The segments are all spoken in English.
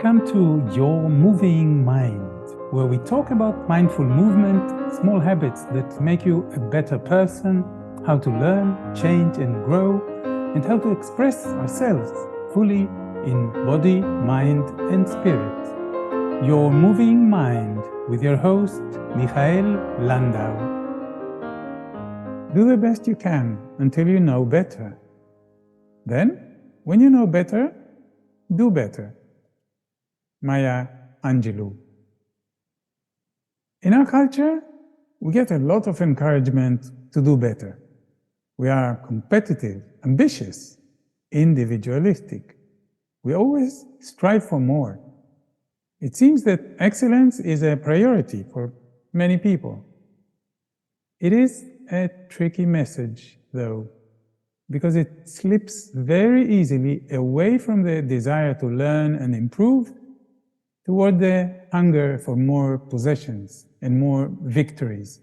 Welcome to Your Moving Mind, where we talk about mindful movement, small habits that make you a better person, how to learn, change and grow, and how to express ourselves fully in body, mind and spirit. Your Moving Mind with your host, Michael Landau. Do the best you can until you know better. Then, when you know better, do better. Angelou. In our culture, we get a lot of encouragement to do better. We are competitive, ambitious, individualistic. We always strive for more. It seems that excellence is a priority for many people. It is a tricky message, though, because it slips very easily away from the desire to learn and improve toward the hunger for more possessions and more victories.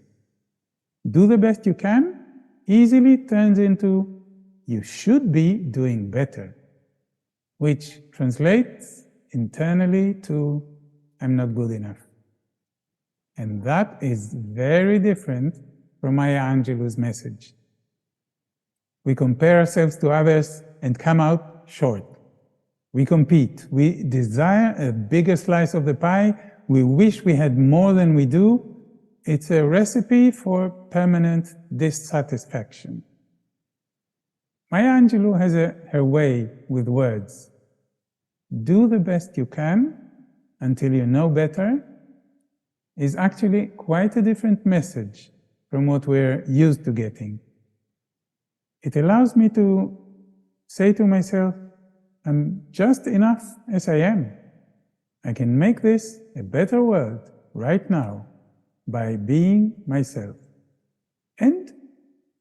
Do the best you can easily turns into you should be doing better, which translates internally to I'm not good enough. And that is very different from Maya Angelou's message. We compare ourselves to others and come out short. We compete. We desire a bigger slice of the pie. We wish we had more than we do. It's a recipe for permanent dissatisfaction. Maya Angelou has her way with words. Do the best you can until you know better is actually quite a different message from what we're used to getting. It allows me to say to myself, I'm just enough as I am. I can make this a better world right now by being myself. And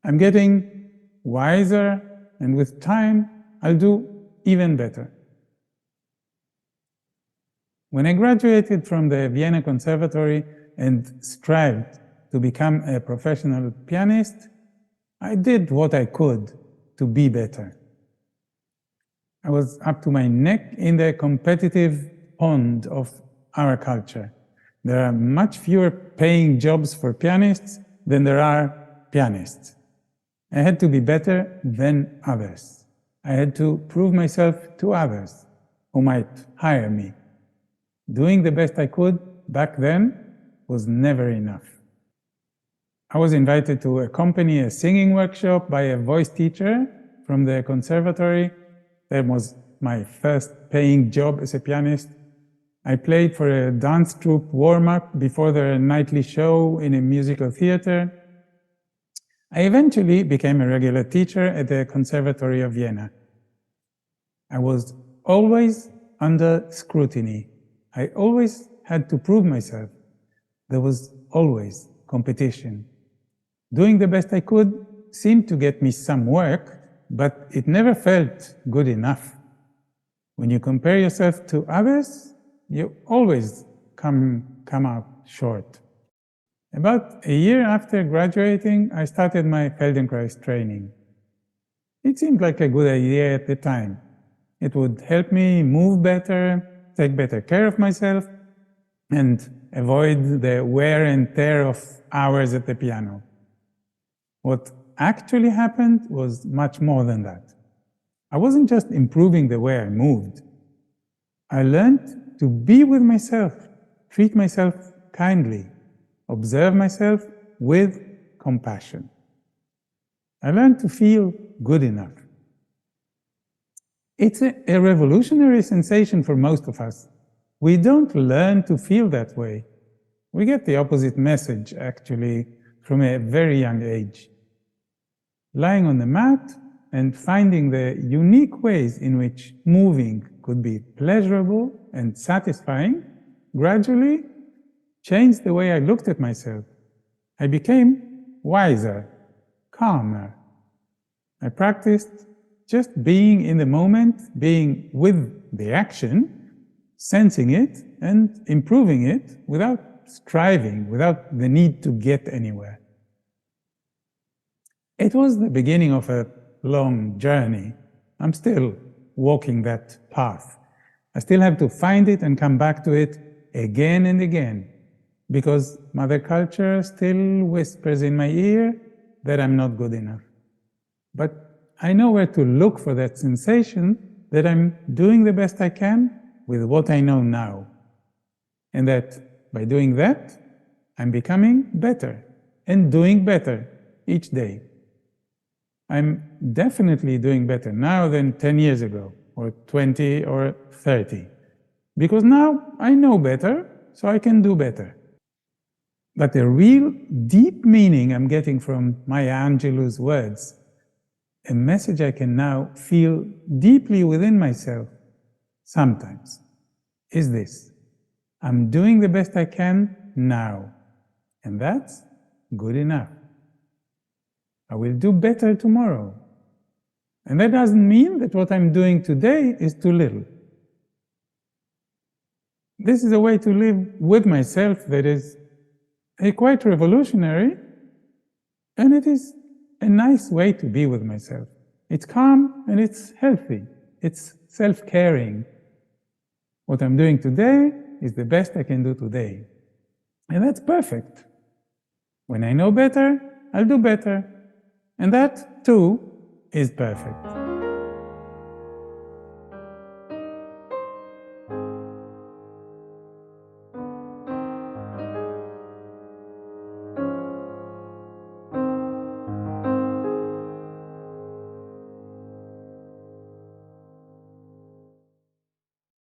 I'm getting wiser, and with time, I'll do even better. When I graduated from the Vienna Conservatory and strived to become a professional pianist, I did what I could to be better. I was up to my neck in the competitive pond of our culture. There are much fewer paying jobs for pianists than there are pianists. I had to be better than others. I had to prove myself to others who might hire me. Doing the best I could back then was never enough. I was invited to accompany a singing workshop by a voice teacher from the conservatory. That was my first paying job as a pianist. I played for a dance troupe warm-up before their nightly show in a musical theater. I eventually became a regular teacher at the Conservatory of Vienna. I was always under scrutiny. I always had to prove myself. There was always competition. Doing the best I could seemed to get me some work, but it never felt good enough. When you compare yourself to others, you always come out short. About a year after graduating, I started my Feldenkrais training. It seemed like a good idea at the time. It would help me move better, take better care of myself, and avoid the wear and tear of hours at the piano. What actually happened was much more than that. I wasn't just improving the way I moved. I learned to be with myself, treat myself kindly, observe myself with compassion. I learned to feel good enough. It's a revolutionary sensation for most of us. We don't learn to feel that way. We get the opposite message, actually, from a very young age. Lying on the mat and finding the unique ways in which moving could be pleasurable and satisfying gradually changed the way I looked at myself. I became wiser, calmer. I practiced just being in the moment, being with the action, sensing it and improving it without striving, without the need to get anywhere. It was the beginning of a long journey. I'm still walking that path. I still have to find it and come back to it again and again, because Mother Culture still whispers in my ear that I'm not good enough. But I know where to look for that sensation that I'm doing the best I can with what I know now. And that by doing that, I'm becoming better and doing better each day. I'm definitely doing better now than 10 years ago, or 20 or 30. Because now I know better, so I can do better. But the real deep meaning I'm getting from Maya Angelou's words, a message I can now feel deeply within myself sometimes, is this: I'm doing the best I can now, and that's good enough. I will do better tomorrow. And that doesn't mean that what I'm doing today is too little. This is a way to live with myself that is quite revolutionary, and it is a nice way to be with myself. It's calm and it's healthy. It's self-caring. What I'm doing today is the best I can do today. And that's perfect. When I know better, I'll do better. And that, too, is perfect.